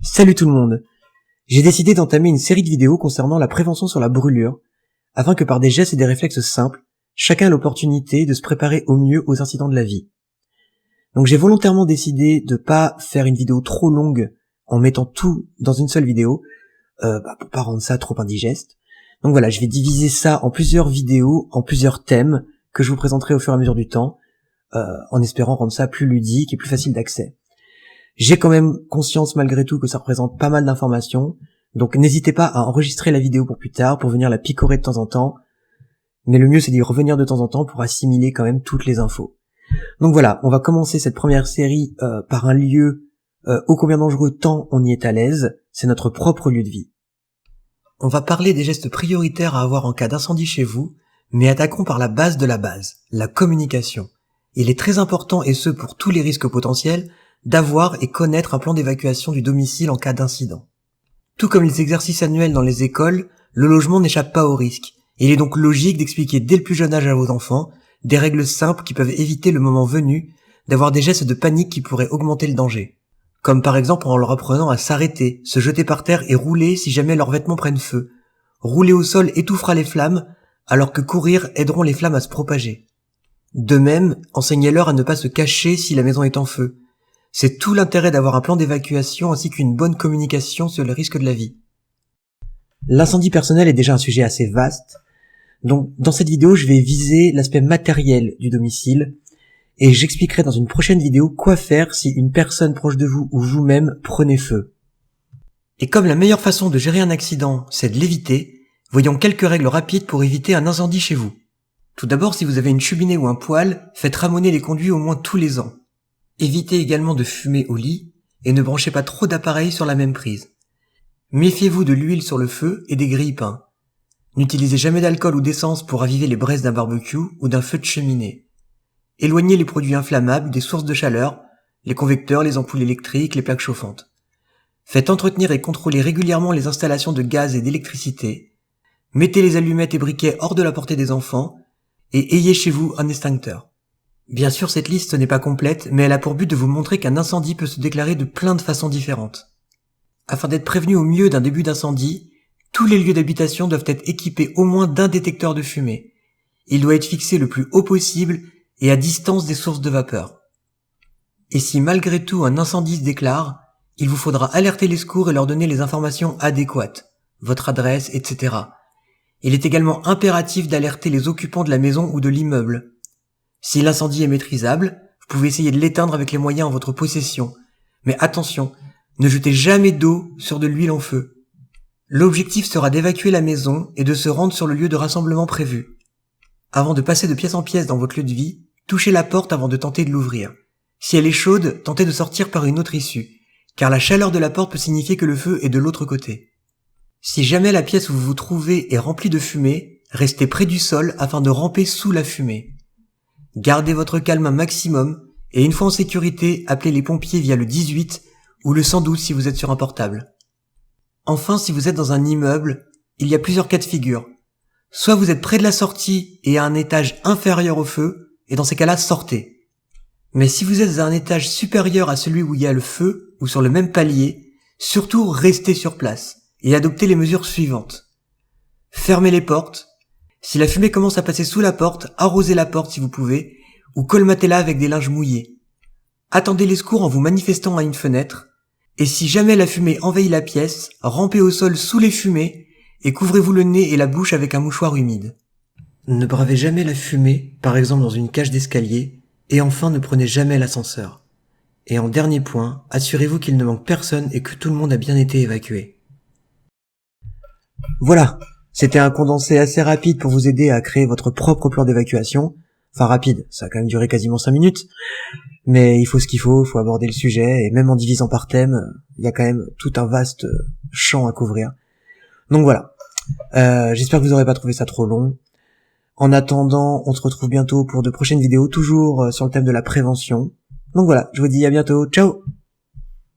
Salut tout le monde. J'ai décidé d'entamer une série de vidéos concernant la prévention sur la brûlure, afin que par des gestes et des réflexes simples, chacun ait l'opportunité de se préparer au mieux aux incidents de la vie. Donc j'ai volontairement décidé de pas faire une vidéo trop longue en mettant tout dans une seule vidéo, pour pas rendre ça trop indigeste. Donc voilà, je vais diviser ça en plusieurs vidéos, en plusieurs thèmes, que je vous présenterai au fur et à mesure du temps, en espérant rendre ça plus ludique et plus facile d'accès. J'ai quand même conscience malgré tout que ça représente pas mal d'informations, donc n'hésitez pas à enregistrer la vidéo pour plus tard, pour venir la picorer de temps en temps, mais le mieux c'est d'y revenir de temps en temps pour assimiler quand même toutes les infos. Donc voilà, on va commencer cette première série par un lieu ô combien dangereux tant on y est à l'aise, c'est notre propre lieu de vie. On va parler des gestes prioritaires à avoir en cas d'incendie chez vous, mais attaquons par la base de la base, la communication. Il est très important, et ce pour tous les risques potentiels, d'avoir et connaître un plan d'évacuation du domicile en cas d'incident. Tout comme les exercices annuels dans les écoles, le logement n'échappe pas au risque. Il est donc logique d'expliquer dès le plus jeune âge à vos enfants des règles simples qui peuvent éviter le moment venu d'avoir des gestes de panique qui pourraient augmenter le danger. Comme par exemple en leur apprenant à s'arrêter, se jeter par terre et rouler si jamais leurs vêtements prennent feu. Rouler au sol étouffera les flammes, alors que courir aideront les flammes à se propager. De même, enseignez-leur à ne pas se cacher si la maison est en feu. C'est tout l'intérêt d'avoir un plan d'évacuation ainsi qu'une bonne communication sur le risque de la vie. L'incendie personnel est déjà un sujet assez vaste, donc dans cette vidéo je vais viser l'aspect matériel du domicile, et j'expliquerai dans une prochaine vidéo quoi faire si une personne proche de vous ou vous-même prenez feu. Et comme la meilleure façon de gérer un accident, c'est de l'éviter, voyons quelques règles rapides pour éviter un incendie chez vous. Tout d'abord, si vous avez une cheminée ou un poêle, faites ramoner les conduits au moins tous les ans. Évitez également de fumer au lit et ne branchez pas trop d'appareils sur la même prise. Méfiez-vous de l'huile sur le feu et des grille-pains. N'utilisez jamais d'alcool ou d'essence pour raviver les braises d'un barbecue ou d'un feu de cheminée. Éloignez les produits inflammables des sources de chaleur, les convecteurs, les ampoules électriques, les plaques chauffantes. Faites entretenir et contrôler régulièrement les installations de gaz et d'électricité. Mettez les allumettes et briquets hors de la portée des enfants et ayez chez vous un extincteur. Bien sûr, cette liste n'est pas complète, mais elle a pour but de vous montrer qu'un incendie peut se déclarer de plein de façons différentes. Afin d'être prévenu au mieux d'un début d'incendie, tous les lieux d'habitation doivent être équipés au moins d'un détecteur de fumée. Il doit être fixé le plus haut possible et à distance des sources de vapeur. Et si malgré tout un incendie se déclare, il vous faudra alerter les secours et leur donner les informations adéquates, votre adresse, etc. Il est également impératif d'alerter les occupants de la maison ou de l'immeuble. Si l'incendie est maîtrisable, vous pouvez essayer de l'éteindre avec les moyens en votre possession. Mais attention, ne jetez jamais d'eau sur de l'huile en feu. L'objectif sera d'évacuer la maison et de se rendre sur le lieu de rassemblement prévu. Avant de passer de pièce en pièce dans votre lieu de vie, touchez la porte avant de tenter de l'ouvrir. Si elle est chaude, tentez de sortir par une autre issue, car la chaleur de la porte peut signifier que le feu est de l'autre côté. Si jamais la pièce où vous vous trouvez est remplie de fumée, restez près du sol afin de ramper sous la fumée. Gardez votre calme un maximum et une fois en sécurité, appelez les pompiers via le 18 ou le 112 si vous êtes sur un portable. Enfin, si vous êtes dans un immeuble, il y a plusieurs cas de figure. Soit vous êtes près de la sortie et à un étage inférieur au feu, et dans ces cas-là, sortez. Mais si vous êtes à un étage supérieur à celui où il y a le feu, ou sur le même palier, surtout restez sur place et adoptez les mesures suivantes. Fermez les portes. Si la fumée commence à passer sous la porte, arrosez la porte si vous pouvez, ou colmatez-la avec des linges mouillés. Attendez les secours en vous manifestant à une fenêtre, et si jamais la fumée envahit la pièce, rampez au sol sous les fumées, et couvrez-vous le nez et la bouche avec un mouchoir humide. Ne bravez jamais la fumée, par exemple dans une cage d'escalier, et enfin ne prenez jamais l'ascenseur. Et en dernier point, assurez-vous qu'il ne manque personne et que tout le monde a bien été évacué. Voilà. C'était un condensé assez rapide pour vous aider à créer votre propre plan d'évacuation. Enfin rapide, ça a quand même duré quasiment 5 minutes. Mais il faut ce qu'il faut aborder le sujet, et même en divisant par thème, il y a quand même tout un vaste champ à couvrir. Donc voilà. J'espère que vous n'aurez pas trouvé ça trop long. En attendant, on se retrouve bientôt pour de prochaines vidéos, toujours sur le thème de la prévention. Donc voilà, je vous dis à bientôt, ciao!